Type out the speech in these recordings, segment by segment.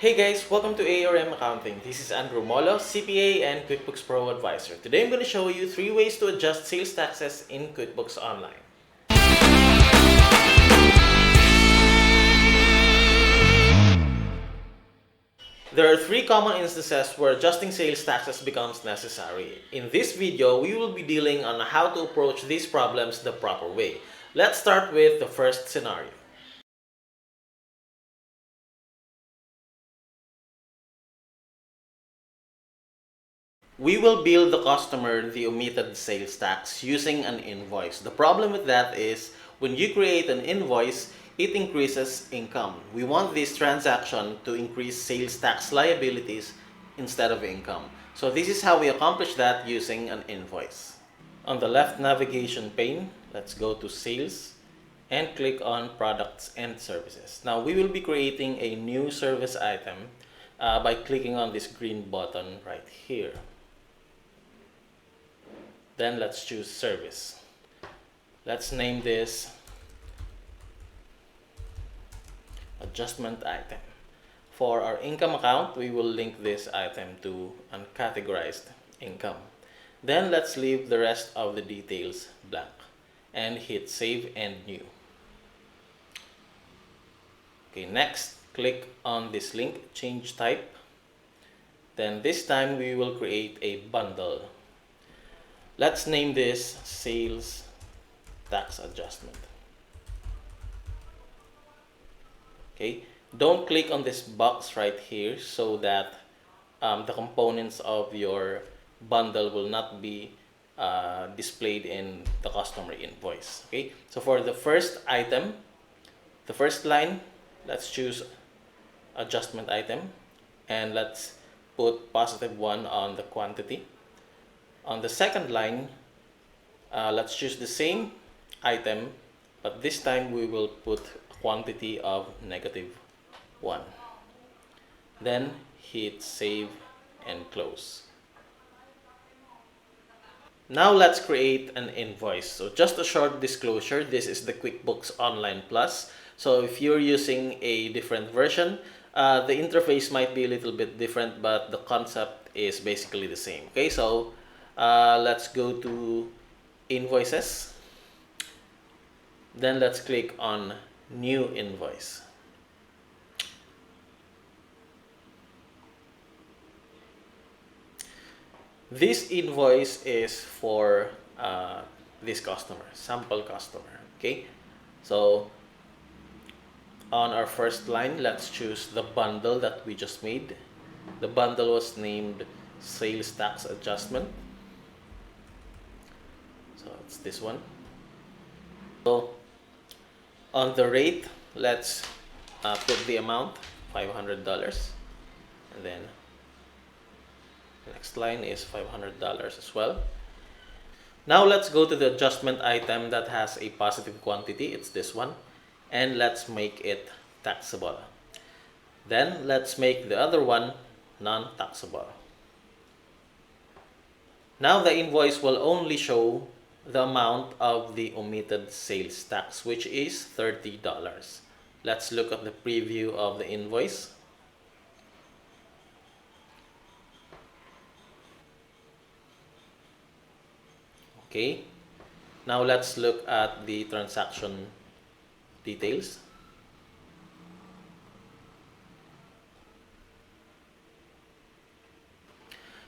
Hey guys, welcome to ARM Accounting. This is Andrew Molo, CPA and QuickBooks Pro Advisor. Today I'm going to show you 3 ways to adjust sales taxes in QuickBooks Online. There are 3 common instances where adjusting sales taxes becomes necessary. In this video, we will be dealing on how to approach these problems the proper way. Let's start with the first scenario. We will bill the customer the omitted sales tax using an invoice. The problem with that is when you create an invoice, it increases income. We want this transaction to increase sales tax liabilities instead of income. So this is how we accomplish that using an invoice. On the left navigation pane, let's go to Sales and click on Products and Services. Now we will be creating a new service item by clicking on this green button right here. Then let's choose service. Let's name this adjustment item. For our income account, we will link this item to uncategorized income. Then let's leave the rest of the details blank and hit save and new. Okay, next click on this link, change type. Then this time we will create a bundle. Let's name this sales tax adjustment. Okay, don't click on this box right here so that the components of your bundle will not be displayed in the customer invoice. Okay, so for the first item, the first line, let's choose adjustment item and let's put +1 on the quantity. On the second line, let's choose the same item, but this time we will put a quantity of -1. Then hit save and close. Now let's create an invoice. So just a short disclosure, this is the QuickBooks Online Plus. So if you're using a different version, the interface might be a little bit different, but the concept is basically the same. Okay, so let's go to invoices. Then let's click on new invoice. This invoice is for this customer, sample customer. Okay, so on our first line, let's choose the bundle that we just made. The bundle was named sales tax adjustment. So it's this one. So on the rate, let's put the amount, $500. And then the next line is $500 as well. Now let's go to the adjustment item that has a positive quantity. It's this one. And let's make it taxable. Then let's make the other one non-taxable. Now the invoice will only show the amount of the omitted sales tax, which is $30. Let's look at the preview of the invoice. Okay, now let's look at the transaction details.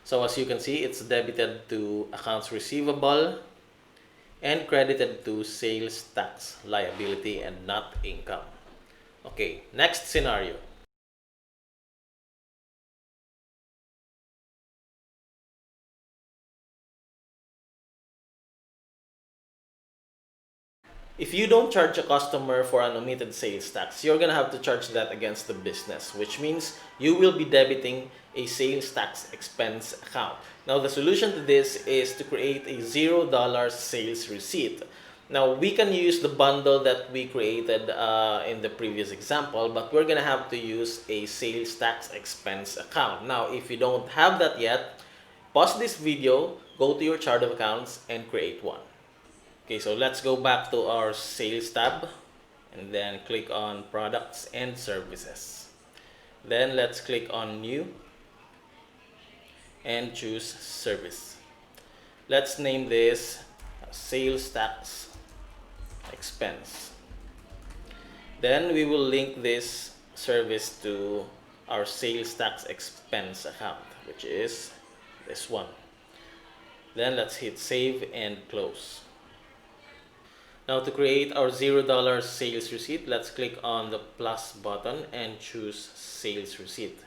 So as you can see, it's debited to accounts receivable and credited to sales tax liability and not income. Okay, next scenario. If you don't charge a customer for an omitted sales tax, you're gonna have to charge that against the business, which means you will be debiting a sales tax expense account. Now, the solution to this is to create a $0 sales receipt. Now, we can use the bundle that we created in the previous example, but we're gonna have to use a sales tax expense account. Now, if you don't have that yet, pause this video, go to your chart of accounts, and create one. Okay, so let's go back to our sales tab and then click on products and services. Then let's click on New and choose Service. Let's name this Sales Tax Expense. Then we will link this service to our sales tax expense account, which is this one. Then let's hit save and close. Now to create our $0 sales receipt, let's click on the plus button and choose sales receipt.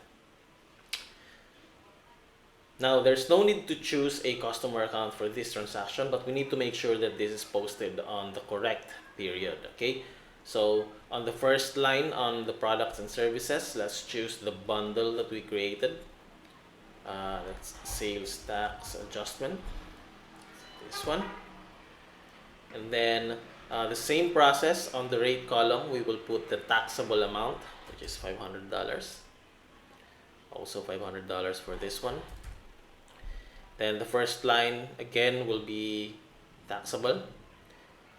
Now there's no need to choose a customer account for this transaction, but we need to make sure that this is posted on the correct period. Okay, so on the first line on the products and services, let's choose the bundle that we created. That's sales tax adjustment, this one. And then the same process on the rate column, we will put the taxable amount, which is $500. Also $500 for this one. Then the first line again will be taxable.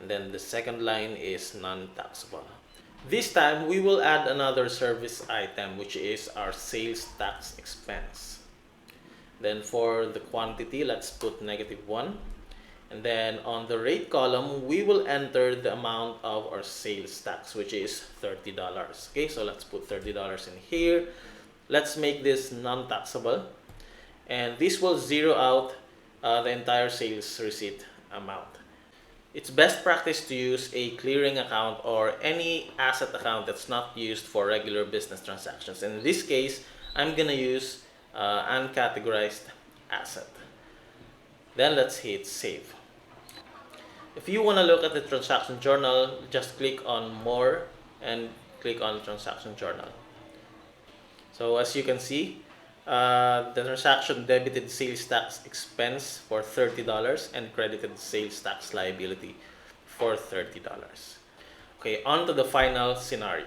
And then the second line is non-taxable. This time we will add another service item, which is our sales tax expense. Then for the quantity, let's put -1. And then on the rate column, we will enter the amount of our sales tax, which is $30. Okay, so let's put $30 in here. Let's make this non-taxable. And this will zero out the entire sales receipt amount. It's best practice to use a clearing account or any asset account that's not used for regular business transactions. In this case, I'm gonna use uncategorized asset. Then let's hit save. If you want to look at the transaction journal, just click on more and click on transaction journal. So as you can see, the transaction debited sales tax expense for $30 and credited sales tax liability for $30. Okay, on to the final scenario.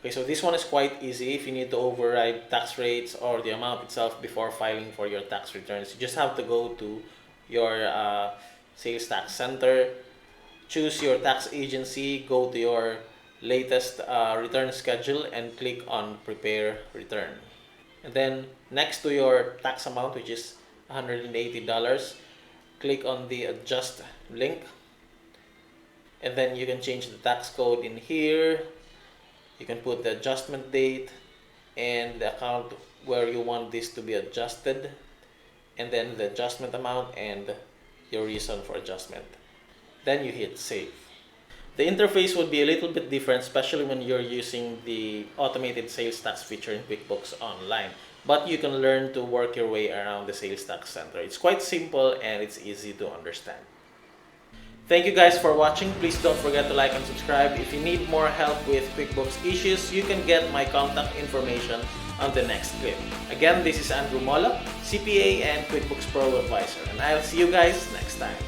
Okay, so this one is quite easy. If you need to override tax rates or the amount itself before filing for your tax returns, you just have to go to your sales tax center, choose your tax agency, go to your latest return schedule and click on prepare return. And then next to your tax amount, which is $180, click on the adjust link, and then you can change the tax code in here. You can put the adjustment date and the account where you want this to be adjusted, and then the adjustment amount and your reason for adjustment. Then you hit save. The interface would be a little bit different, especially when you're using the automated sales tax feature in QuickBooks Online. But you can learn to work your way around the sales tax center. It's quite simple and it's easy to understand. Thank you guys for watching. Please don't forget to like and subscribe. If you need more help with QuickBooks issues, you can get my contact information on the next clip. Again, this is Andrew Mola, CPA and QuickBooks Pro Advisor, and I'll see you guys next time.